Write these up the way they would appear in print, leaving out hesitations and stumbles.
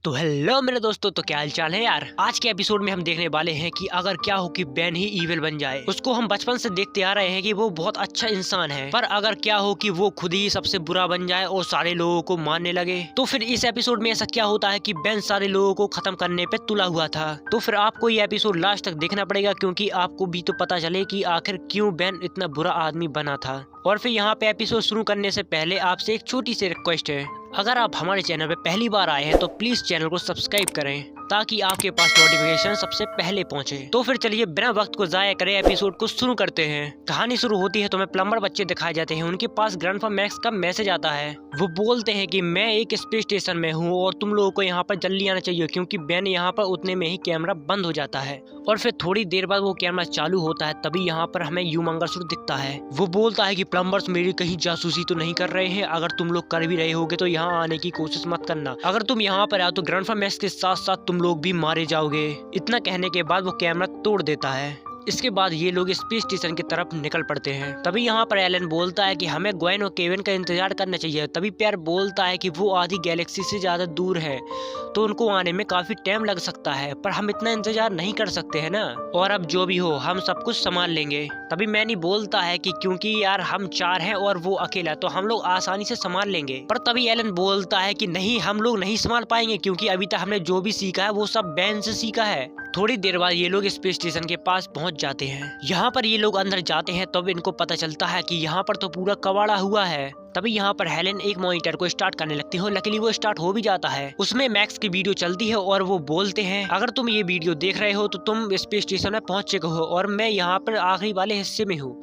तो हेलो मेरे दोस्तों, तो क्या हाल चाल है यार। आज के एपिसोड में हम देखने वाले हैं कि अगर क्या हो कि बेन ही इविल बन जाए। उसको हम बचपन से देखते आ रहे हैं कि वो बहुत अच्छा इंसान है, पर अगर क्या हो कि वो खुद ही सबसे बुरा बन जाए और सारे लोगों को मारने लगे। तो फिर इस एपिसोड में ऐसा क्या होता है कि बेन सारे लोगों को खत्म करने पे तुला हुआ था। तो फिर आपको ये एपिसोड लास्ट तक देखना पड़ेगा, क्योंकि आपको भी तो पता चले कि आखिर क्यों बेन इतना बुरा आदमी बना था। और फिर यहाँ पे एपिसोड शुरू करने से पहले आपसे एक छोटी सी रिक्वेस्ट है, अगर आप हमारे चैनल पे पहली बार आए हैं तो प्लीज चैनल को सब्सक्राइब करें ताकि आपके पास नोटिफिकेशन सबसे पहले पहुंचे। तो फिर चलिए बिना वक्त को जाया करे एपिसोड को शुरू करते हैं। कहानी शुरू होती है तो हमें प्लम्बर बच्चे दिखाए जाते हैं। उनके पास ग्रैंडफा मैक्स का मैसेज आता है। वो बोलते हैं कि मैं एक स्पेस स्टेशन में हूँ और तुम लोगों को यहाँ पर जल्दी आना चाहिए, क्योंकि बेन यहाँ पर उतने में ही कैमरा बंद हो जाता है। और फिर थोड़ी देर बाद वो कैमरा चालू होता है, तभी यहाँ पर हमें ह्यूमंगर्स दिखता है। वो बोलता है कि प्लम्बर्स मेरी कहीं जासूसी तो नहीं कर रहे हैं। अगर तुम लोग कर भी रहे होगे तो यहाँ आने की कोशिश मत करना। अगर तुम यहाँ पर आओ तो ग्रैंडफा मैक्स के साथ साथ तुम लोग भी मारे जाओगे। इतना कहने के बाद वो कैमरा तोड़ देता है। इसके बाद ये लोग स्पेस स्टेशन की तरफ निकल पड़ते हैं। तभी यहाँ पर एलन बोलता है कि हमें ग्वेन और केविन का इंतजार करना चाहिए। तभी पियर बोलता है कि वो आधी गैलेक्सी से ज्यादा दूर है तो उनको आने में काफी टाइम लग सकता है, पर हम इतना इंतजार नहीं कर सकते हैं ना। और अब जो भी हो हम सब कुछ संभाल लेंगे। तभी मैनी बोलता है कि क्योंकि यार हम 4 हैं और वो अकेला, तो हम लोग आसानी से संभाल लेंगे। पर तभी एलन बोलता है कि नहीं, हम लोग नहीं संभाल पाएंगे, क्योंकि अभी तक हमने जो भी सीखा है वो सब बेन से सीखा है। थोड़ी देर बाद ये लोग स्पेस स्टेशन के पास पहुंच जाते हैं। यहाँ पर ये लोग अंदर जाते हैं तब इनको पता चलता है कि यहाँ पर तो पूरा कबाड़ा हुआ है। तभी यहाँ पर हेलेन एक मॉनिटर को स्टार्ट करने लगती है। लकीली वो स्टार्ट हो भी जाता है। उसमें मैक्स की वीडियो चलती है और वो बोलते हैं अगर तुम ये वीडियो देख रहे हो तो तुम स्पेस स्टेशन में पहुंच चुके हो और मैं यहाँ पर आखिरी वाले हिस्से में हूँ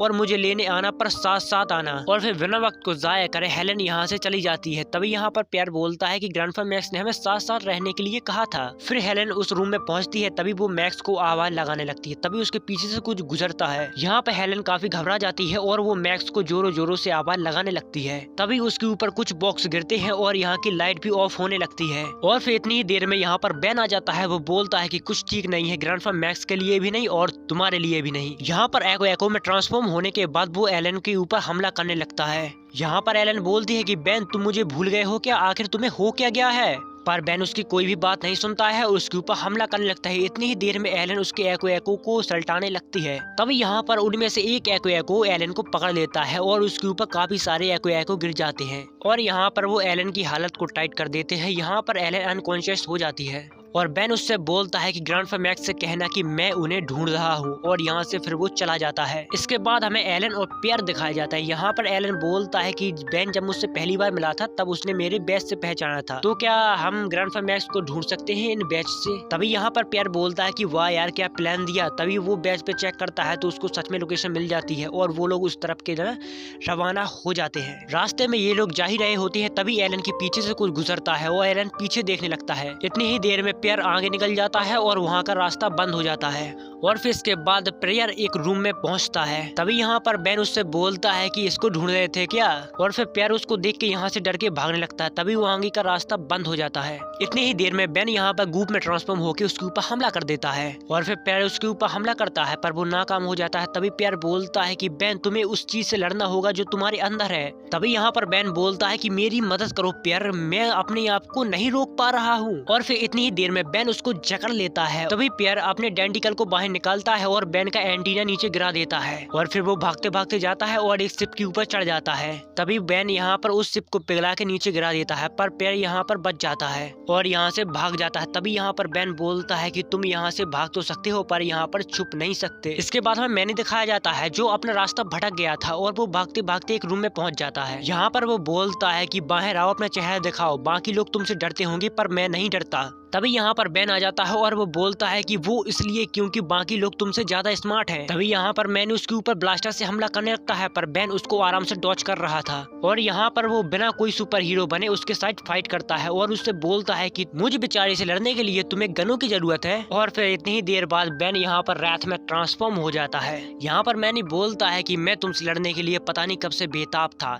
और मुझे लेने आना, पर साथ साथ आना। और फिर बिना वक्त को जाया करे हेलेन यहाँ से चली जाती है। तभी यहाँ पर पियर बोलता है कि ग्रैंडफा मैक्स ने हमें साथ साथ रहने के लिए कहा था। फिर हेलेन उस रूम में पहुंचती है। तभी वो मैक्स को आवाज लगाने लगती है। तभी उसके पीछे से कुछ गुजरता है। यहाँ पर हेलेन काफी घबरा जाती है और वो मैक्स को जोरों जोरों से आवाज लगाने लगती है। तभी उसके ऊपर कुछ बॉक्स गिरते हैं और यहाँ की लाइट भी ऑफ होने लगती है। और फिर इतनी ही देर में यहाँ पर बेन आ जाता है। वो बोलता है कि कुछ ठीक नहीं है, ग्रैंडफा मैक्स के लिए भी नहीं और तुम्हारे लिए भी नहीं। यहाँ पर एको में ट्रांसफॉर्म होने के बाद वो एलन के ऊपर हमला करने लगता है। यहाँ पर एलन बोलती है कि बेन तुम मुझे भूल गए हो क्या, आखिर तुम्हें हो क्या गया है। पर बेन उसकी कोई भी बात नहीं सुनता है और उसके ऊपर हमला करने लगता है। इतनी ही देर में एलन उसके एको को सल्टाने लगती है। तभी यहाँ पर उनमें से एक एको एलन को पकड़ लेता है और उसके ऊपर काफी सारे एको गिर जाते हैं और यहाँ पर वो एलन की हालत को टाइट कर देते हैं। यहाँ पर एलन अनकॉन्शियस हो जाती है और बेन उससे बोलता है कि ग्रैंडफा मैक्स से कहना कि मैं उन्हें ढूंढ रहा हूँ, और यहाँ से फिर वो चला जाता है। इसके बाद हमें एलन और पियर दिखाया जाता है। यहाँ पर एलन बोलता है कि बेन जब मुझसे पहली बार मिला था तब उसने मेरे बैच से पहचाना था, तो क्या हम ग्रैंडफा मैक्स को ढूंढ सकते हैं इन बैच से। तभी यहाँ पर पियर बोलता है कि वाह यार क्या प्लान दिया। तभी वो बैच पे चेक करता है तो उसको सच में लोकेशन मिल जाती है और वो लोग उस तरफ के रवाना हो जाते हैं। रास्ते में ये लोग जा ही रहे होते हैं तभी एलन के पीछे से कुछ गुजरता है और एलन पीछे देखने लगता है। इतनी ही देर में पियर आगे निकल जाता है और वहाँ का रास्ता बंद हो जाता है। और फिर इसके बाद पियर एक रूम में पहुँचता है। तभी यहाँ पर बेन उससे बोलता है कि इसको ढूंढ रहे थे क्या। और फिर पियर उसको देख के यहाँ से डर के भागने लगता है। तभी वो आगे का रास्ता बंद हो जाता है। इतनी ही देर में बेन यहाँ पर गूप में ट्रांसफॉर्म होकर उसके ऊपर हमला कर देता है और फिर पियर उसके ऊपर हमला करता है, पर वो नाकाम हो जाता है। तभी पियर बोलता है कि बेन तुम्हें उस चीज से लड़ना होगा जो तुम्हारे अंदर है। तभी यहाँ पर बेन बोलता है कि मेरी मदद करो पियर, मैं अपने आप को नहीं रोक पा रहा हूँ। और फिर इतनी ही देर में बेन उसको जकड़ लेता है। तभी पियर अपने डेंटिकल को बाहर निकालता है और बेन का एंटीना नीचे गिरा देता है और फिर वो भागते भागते जाता है और एक शिप के ऊपर चढ़ जाता है। तभी बेन यहाँ पर उस शिप को पिघला के नीचे गिरा देता है, पर पियर यहाँ पर बच जाता है और यहाँ से भाग जाता है। तभी यहाँ पर बेन बोलता है कि तुम यहाँ से भाग तो सकते हो पर यहाँ पर छुप नहीं सकते। इसके बाद हमें मैनी दिखाया जाता है जो अपना रास्ता भटक गया था और वो भागते भागते एक रूम में पहुंच जाता है। यहाँ पर वो बोलता है कि बाहर आओ, अपना चेहरा दिखाओ, बाकी लोग तुमसे डरते होंगे पर मैं नहीं डरता। तभी यहाँ पर बेन आ जाता है और वो बोलता है कि वो इसलिए क्योंकि बाकी लोग तुमसे ज्यादा स्मार्ट हैं। तभी यहाँ पर मैन उसके ऊपर ब्लास्टर से हमला करने लगता है, पर बेन उसको आराम से डॉच कर रहा था और यहाँ पर वो बिना कोई सुपर हीरो बने उसके साथ फाइट करता है और उससे बोलता है कि मुझ बेचारे से लड़ने के लिए तुम्हें गनों की जरूरत है। और फिर इतनी ही देर बाद बेन यहाँ पर रात में ट्रांसफॉर्म हो जाता है। यहाँ पर मैनी बोलता है कि मैं तुमसे लड़ने के लिए पता नहीं कब से बेताब था,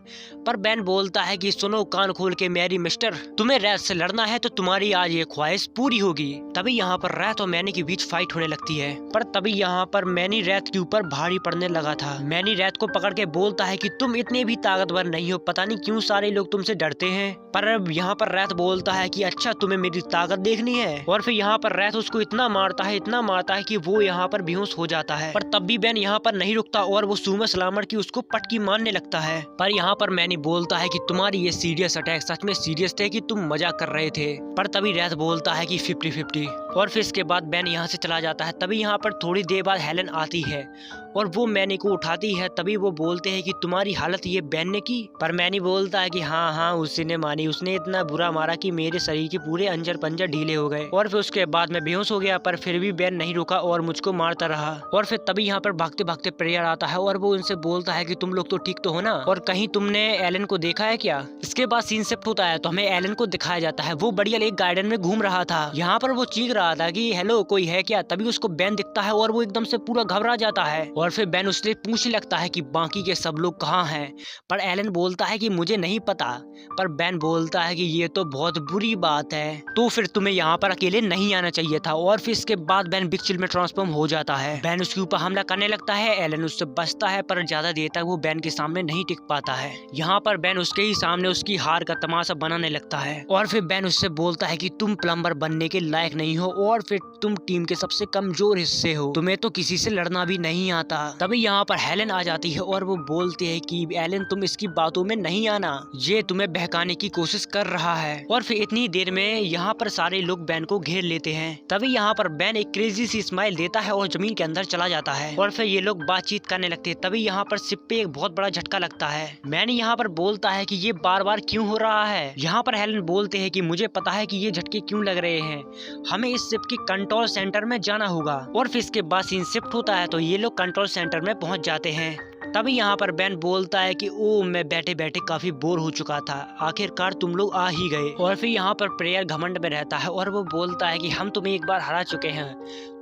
पर बेन बोलता है कि सुनो कान खोल के मेरी मिस्टर, तुम्हें रैत से लड़ना है तो तुम्हारी आज ये ख्वाहिश ख्वाहिश पूरी होगी। तभी यहाँ पर रैथ और मैनी के बीच फाइट होने लगती है, पर तभी यहाँ पर मैनी रैथ के ऊपर भारी पड़ने लगा था। मैनी रैथ को पकड़ के बोलता है कि तुम इतने भी ताकतवर नहीं हो, पता नहीं क्यों सारे लोग तुमसे डरते हैं। पर अब यहाँ पर रैथ बोलता है कि अच्छा तुम्हें मेरी ताकत देखनी है, और फिर यहाँ पर रैथ उसको इतना मारता है कि वो यहाँ पर बेहोश हो जाता है। पर तब भी बैन यहाँ पर नहीं रुकता और वो सुमो सलामत की उसको पटकी मारने लगता है। पर यहाँ पर मैनी बोलता है कि तुम्हारी ये सीरियस अटैक सच में सीरियस थे कि तुम मजाक कर रहे थे। पर तभी रैथ बोलता है कि 50-50, और फिर इसके बाद बैन यहाँ से चला जाता है। तभी यहाँ पर थोड़ी देर बाद हेलन आती है और वो मैनी को उठाती है। तभी वो बोलते हैं कि तुम्हारी हालत ये बैन ने की। पर मैनी बोलता है कि हाँ उसी ने मानी, उसने इतना बुरा मारा कि मेरे शरीर के पूरे अंजर पंजर ढीले हो गए, और फिर उसके बाद मैं बेहोश हो गया। पर फिर भी बैन नहीं रुका और मुझको मारता रहा। और फिर तभी यहाँ पर भागते भागते प्रेयर आता है और वो उनसे बोलता है कि तुम लोग तो ठीक तो हो ना, और कहीं तुमने एलन को देखा है क्या। इसके बाद सीन शिफ्ट होता है तो हमें एलन को दिखाया जाता है। वो बढ़िया एक गार्डन में घूम रहा था। यहाँ पर वो चीख रहा था कि हेलो कोई है क्या। तभी उसको बैन दिखता है और वो एकदम से पूरा घबरा जाता है, और फिर बैन उससे पूछने लगता है कि बाकी के सब लोग कहाँ हैं। पर एलन बोलता है कि मुझे नहीं पता। पर बैन बोलता है कि ये तो बहुत बुरी बात है, तो फिर तुम्हें यहाँ पर अकेले नहीं आना चाहिए था। और फिर इसके बाद बैन बिग चिल में ट्रांसफॉर्म हो जाता है। बैन उसके ऊपर हमला करने लगता है। एलन उससे बचता है, पर ज्यादा देर तक वो बैन के सामने नहीं टिक पाता है। यहाँ पर बैन उसके ही सामने उसकी हार का तमाशा बनाने लगता है, और फिर बैन उससे बोलता है कि तुम प्लम्बर बनने के लायक नहीं हो, और फिर तुम टीम के सबसे कमजोर हिस्से हो, तुम्हें तो किसी से लड़ना भी नहीं आता। तभी यहाँ पर हेलन आ जाती है और वो बोलती है कि एलन तुम इसकी बातों में नहीं आना, ये तुम्हें बहकाने की कोशिश कर रहा है। और फिर इतनी देर में यहाँ पर सारे लोग बैन को घेर लेते हैं। तभी यहाँ पर बैन एक क्रेजी सी स्माइल देता है और जमीन के अंदर चला जाता है, और फिर ये लोग बातचीत करने लगते हैं। तभी यहाँ पर शिप पे एक बहुत बड़ा झटका लगता है। मैंने यहाँ पर बोलता है कि ये बार बार क्यों हो रहा है। यहाँ पर हेलन बोलते हैं कि मुझे पता है कि ये झटके क्यों लग रहे हैं, हमें इस शिप के कंट्रोल सेंटर में जाना होगा। और फिर इसके बाद सीन शिफ्ट होता है तो ये लोग कंट्रोल सेंटर में पहुंच जाते हैं। तभी यहाँ पर बैन बोलता है कि ओ मैं बैठे बैठे काफी बोर हो चुका था, आखिरकार तुम लोग आ ही गए। और फिर यहाँ पर प्रेयर घमंड में रहता है और वो बोलता है कि हम तुम्हें एक बार हरा चुके हैं,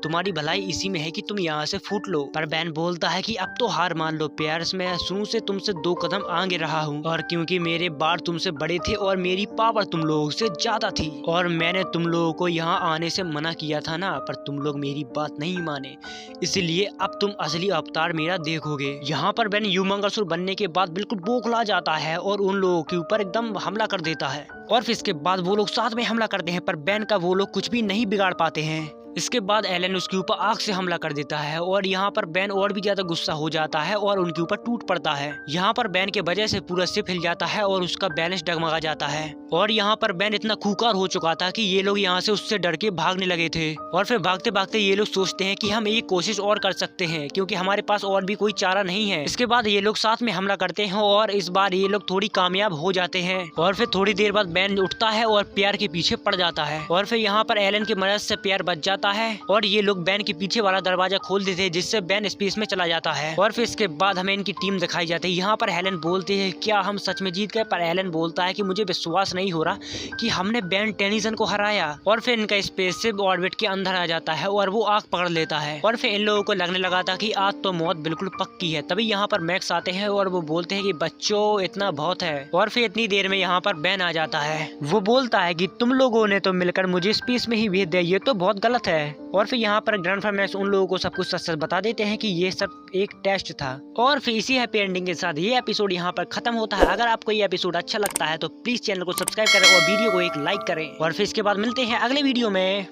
तुम्हारी भलाई इसी में है कि तुम यहाँ से फूट लो। पर बैन बोलता है कि अब तो हार मान लो प्यार्स, मैं शुरू से तुमसे 2 कदम आगे रहा हूँ, और क्योंकि मेरे बार तुमसे बड़े थे और मेरी पावर तुम लोगों से ज्यादा थी, और मैंने तुम लोगों को यहाँ आने से मना किया था ना, पर तुम लोग मेरी बात नहीं माने, इसलिए अब तुम असली अवतार मेरा देखोगे। यहाँ पर बैन ह्यूमंगासुर बनने के बाद बिल्कुल बौखला जाता है और उन लोगों के ऊपर एकदम हमला कर देता है, और फिर इसके बाद वो लोग साथ में हमला करते हैं, पर बैन का वो लोग कुछ भी नहीं बिगाड़ पाते हैं। इसके बाद एलन उसके ऊपर आग से हमला कर देता है, और यहाँ पर बैन और भी ज्यादा गुस्सा हो जाता है और उनके ऊपर टूट पड़ता है। यहाँ पर बैन के वजह से पूरा शिप हिल जाता है और उसका बैलेंस डगमगा जाता है, और यहाँ पर बैन इतना खूंखार हो चुका था कि ये लोग यहाँ से उससे डर के भागने लगे थे। और फिर भागते भागते ये लोग सोचते हैं कि हम एक कोशिश और कर सकते हैं, क्योंकि हमारे पास और भी कोई चारा नहीं है। इसके बाद ये लोग साथ में हमला करते हैं और इस बार ये लोग थोड़ी कामयाब हो जाते हैं, और फिर थोड़ी देर बाद बैन उठता है और प्यार के पीछे पड़ जाता है, और फिर यहाँ पर एलन की मदद से प्यार बच जाता है, और ये लोग बैन के पीछे वाला दरवाजा खोल देते हैं, जिससे बैन स्पेस में चला जाता है। और फिर इसके बाद हमें इनकी टीम दिखाई जाती है। यहाँ पर हेलन बोलती है क्या हम सच में जीत गए। पर एलन बोलता है कि मुझे विश्वास नहीं हो रहा कि हमने बैन टेनिसन को हराया। और फिर इनका स्पेसशिप ऑर्बिट के अंदर आ जाता है और वो आग पकड़ लेता है, और फिर इन लोगों को लगने लगा था कि आज तो मौत बिल्कुल पक्की है। तभी यहाँ पर मैक्स आते हैं और वो बोलते हैं कि बच्चों इतना बहुत है, और फिर इतनी देर में यहाँ पर बैन आ जाता है। वो बोलता है कि तुम लोगों ने तो मिलकर मुझे स्पेस में ही भेज दिया, ये तो बहुत गलत है। और फिर यहाँ पर ग्रैंडफा मैक्स उन लोगों को सब कुछ सच सच बता देते हैं कि ये सब एक टेस्ट था। और फिर इसी हैप्पी एंडिंग के साथ ये एपिसोड यहाँ पर खत्म होता है। अगर आपको ये एपिसोड अच्छा लगता है तो प्लीज चैनल को सब्सक्राइब करें और वीडियो को एक लाइक करें, और फिर इसके बाद मिलते हैं अगले वीडियो में।